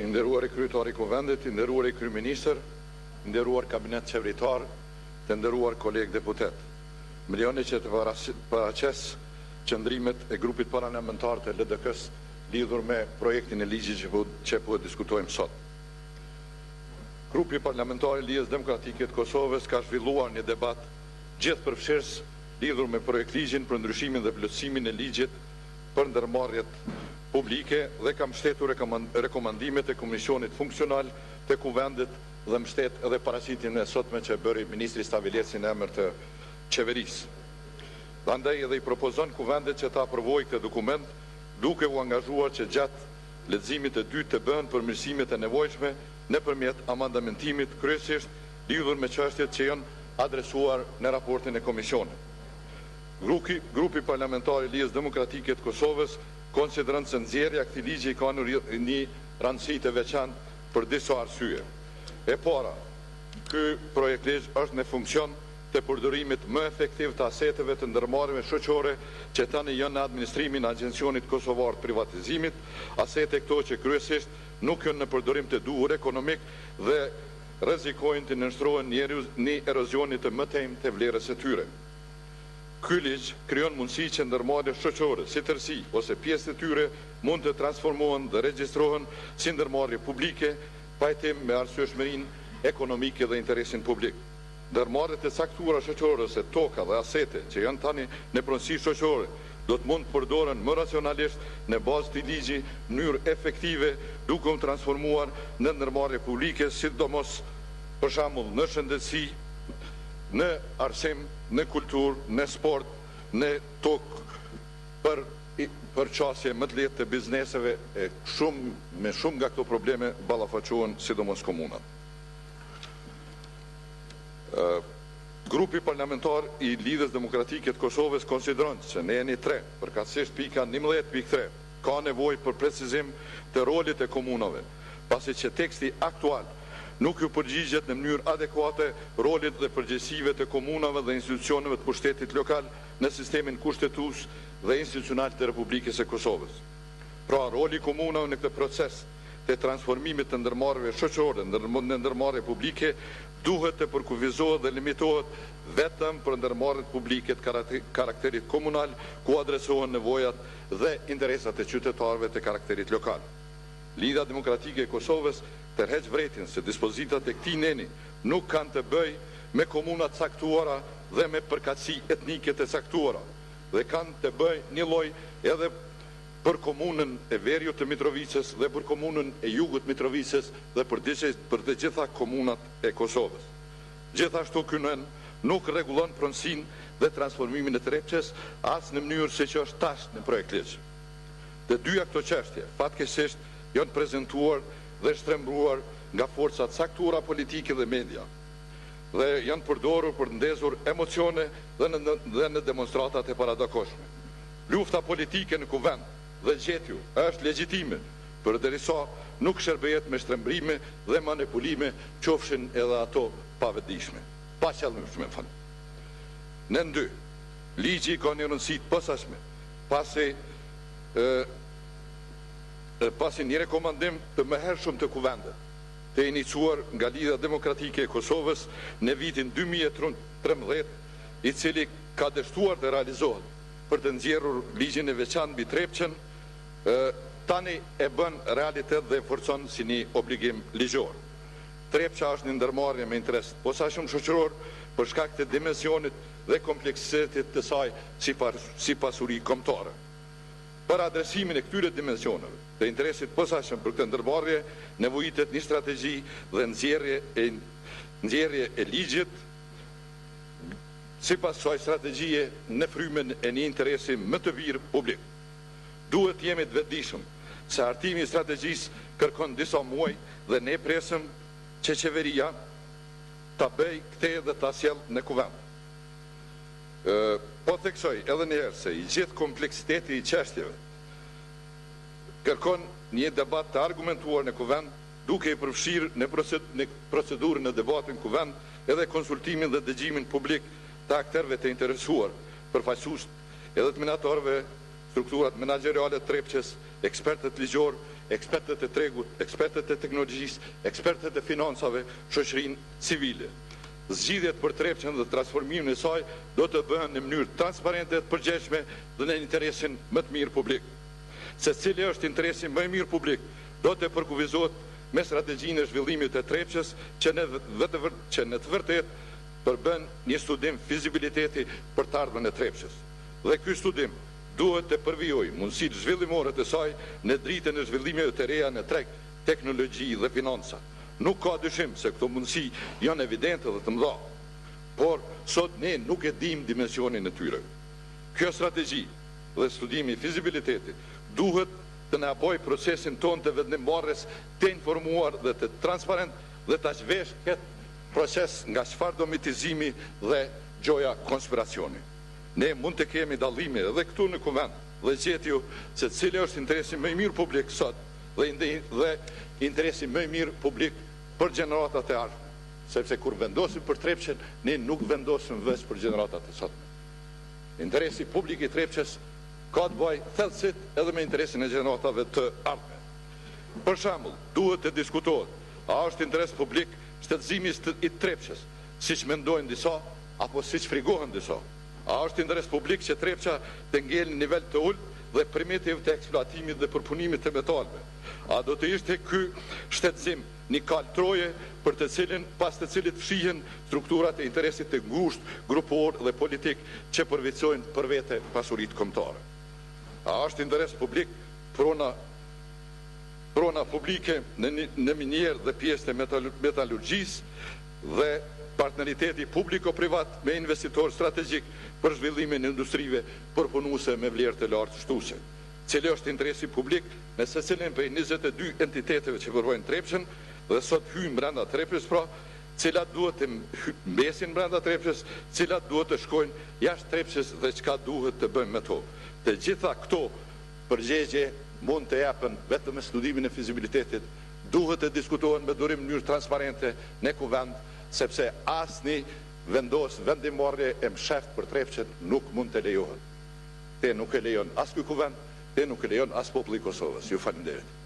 nderuar kryetari i Kuvendit, i nderuar kryeministër, i nderuar kabinet qeveritar, të nderuar kolegë deputet. Më lejoni që të paraqes qëndrimet e grupit parlamentar të LDK-s lidhur me projektin e ligjit që po diskutojmë sot. Grupi parlamentar i Lidhjes Demokratike të Kosovës ka zhvilluar një debat gjithëpërfshirës lidhur me projektligjin për ndryshimin dhe plotësimin e ligjit për ndërmarrjet publike dhe ka mbështetur rekomandimet e Komisionit Funksional të Kuvendit dhe mbështet edhe paraqitjen e sotme që bëri Ministri Stavileci në emër të qeverisë. Andaj edhe i propozon Kuvendit që ta aprovojë këtë dokument, duke u angazhuar që gjatë leximit të dytë të bëhen përmirësimet e nevojshme nëpërmjet amandamentimit kryesisht lidhur me çështjet që janë adresuar në raportin e komisionit. Grupi parlamentar i Lidhjes Demokratike të Kosovës konsideron se nxjerrja e këtij ligji ka një rëndësi të veçantë për disa arsye. E para, ky projekt ligj është në funksion të përdorimit më efektiv të aseteve të ndërmarrjeve shoqore që tani janë në administrimin e Agjencionit Kosovar të Privatizimit, asete këto që kryesisht nuk janë në përdorim të duhur ekonomik dhe rrezikojnë të nënshtrohen një erozioni të mëtejmë të vlerës së tyre. Ky ligj krijon mundësi që ndërmarrjet shoqore si tërësi ose pjesë të tyre mund të transformohen dhe regjistrohen si ndërmarrje publike pa hetim me arsyeshmërinë ekonomike dhe interesin publik. Ndërmarrjet e caktuara shoqërore se toka dhe asete që janë tani në pronësi shoqërore do të mund të përdoren më racionalisht në bazë të ligji në mënyrë efektive duke u transformuar në ndërmarrje publike, sidomos për shembull në shëndetësi, në arsim, në kulturë, në sport, në tokë për qasje më të lehtë të bizneseve e me shumë nga këto probleme ballafaqohen sidomos komunat. Grupi parlamentar i Lidhjes Demokratike të Kosovës konsideron se në ENI 3, përkatësisht pika 11.3, ka nevojë për precizim të rolit e komunave, pasi që teksti aktual nuk ju përgjigjet në mënyrë adekuate rolit dhe përgjegjësive të komunave dhe institucioneve të pushtetit lokal në sistemin kushtetues dhe institucional të Republikës së Kosovës. Pra, roli i komunave në këtë proces të transformimit të ndërmarrjeve shoqërore në ndërmarrje publike duhet të përkufizohet dhe limitohet vetëm për ndërmarrjet publike të karakterit komunal, ku adresohen nevojat dhe interesat e qytetarëve të karakterit lokal. Lidhja Demokratike e Kosovës tërheq vërejtjen se dispozitat e këtij neni nuk kanë të bëjë me komuna të caktuara dhe me përkatësi etnike të caktuara, dhe kanë të bëjë një lloj edhe për komunën e Veriut të Mitrovicës dhe për komunën e Jugut të Mitrovicës dhe për të gjitha komunat e Kosovës. Gjithashtu ky nen nuk rregullon pronësinë dhe transformimin e Trepçës as në mënyrë se që është tash në projekt ligj. Të dyja këto çështje fatkeqësisht janë prezantuar dhe shtrembruar nga forcat caktuara politike dhe media dhe janë përdorur për të ndezur emocione dhe në demonstratat e paradokoshme. Lufta politike në Kuvend dhe gjetju është legjitime, përderisa nuk shërbehet me shtrembrime dhe manipulime, qofshin edhe ato pavetëdijshme, pa qëllimshme. Në 2, ligji ka një rëndësi të posaçme, pasi një rekomandim të mëhershëm të Kuvendit, të iniciuar nga Lidhja Demokratike e Kosovës në vitin 2013, i cili ka dështuar të realizohet për të nxjerrur ligjin e veçantë mbi Trepçën, tani e bën realitet dhe e forcon si një obligim ligjor. Trepça është një ndërmarrje me interes posaçëm shoqëror për shkak të dimensionit dhe kompleksitetit të saj si pasuri kombëtare. Për adresimin e këtyre dimensioneve të interesit posaçëm për këtë ndërmarrje nevojitet një strategji dhe nxjerrje e ligjit sipas kësaj strategjie në frymën e një interesi më të virë publik. Duhet jemi të vetëdijshëm se hartimi i strategjisë kërkon disa muaj dhe ne presim që qeveria ta bëjë këtë dhe ta sjellë në Kuvend. Po theksoj edhe një herë se i gjithë kompleksiteti i çështjeve kërkon një debat të argumentuar në Kuvend, duke i përfshirë në procedurën e debatit në Kuvend edhe konsultimin dhe dëgjimin publik të aktorëve të interesuar, përfaqësues edhe të menatorëve, strukturat menaxheriale të Trepçës, ekspertët ligjor ekspertët e tregut, ekspertët e teknologjisë, ekspertët e financave, shoqërinë civile. Zgjidhjet për Trepçën dhe transformimin e saj do të bëhen në mënyrë transparente, të përgjegjshme dhe në interesin më të mirë publik. Se cili është interesi më i mirë publik, do të përkufizohet me strategjinë e zhvillimit të Trepçës që në të vërtet përbën një studim fizibiliteti për të ardhmen e Trepçës. Dhe ky studim duhet të përvijojë mundësitë zhvillimore të saj në dritën e zhvillimeve të reja në treg, teknologji dhe financa. Nuk ka dyshim se këto mundësi janë evidente dhe të mëdha, por sot ne nuk e dim dimensionin e tyre. Kjo strategji dhe studimi i fizibilitetit duhet të na bëjë procesin ton të vendimmarrjes të informuar dhe të transparent dhe ta zhvesh këtë proces nga çfarë domitizimi dhe gjoja konspiracioni. Ne mund të kemi dallime edhe këtu në kuvent dhe gjetju se cili është interesi më i mirë publik sot dhe interesi më i mirë publik për gjeneratat e ardhme. Sepse kur vendosim për Trepçën, ne nuk vendosim vetëm për gjeneratat e sotme. Interesi publik i Trepçës ka të bëjë thellësisht edhe me interesin e gjeneratave të ardhme. Për shembull, duhet të diskutohet, a është interes publik shtetëzimi i Trepçës, siç mendojnë disa apo siç frigohen disa. A është interes publik që Trepça të ngjelë në nivel të ulët dhe primitiv të eksploatimit dhe përpunimit të metalëve? A do të ishte ky shtetëzim një kalë troje për të cilin, pas të cilit fshihen strukturat e interesit të ngushtë, grupor dhe politik që përvicojnë për vete pasuritë kombëtare? A është interes publik prona publike në minierë dhe pjesë të metalurgjisë dhe partneriteti publiko-privat me investitor strategjik për zhvillimin e industrive përpunuese me vlerë të lartë shtuese. Cili është interesi publik në secilin prej 22 entiteteve që përvojnë Trepçën dhe sot hyjnë brenda Trepçës, pra, cilat duhet të mbesin brenda Trepçës, cilat duhet të shkojnë jashtë Trepçës dhe çka duhet të bëjmë me to. Të gjitha këto përgjigje mund të japen vetëm me studimin e fizibilitetit, duhet të diskutohen me durim në mënyrë transparente në kuvent, sepse asnjë vendimmarrje e msheft për Trepçën nuk mund të lejohet. Te nuk e lejon as ky kuvent, te nuk e lejon as populli i Kosovës. Ju falenderoj.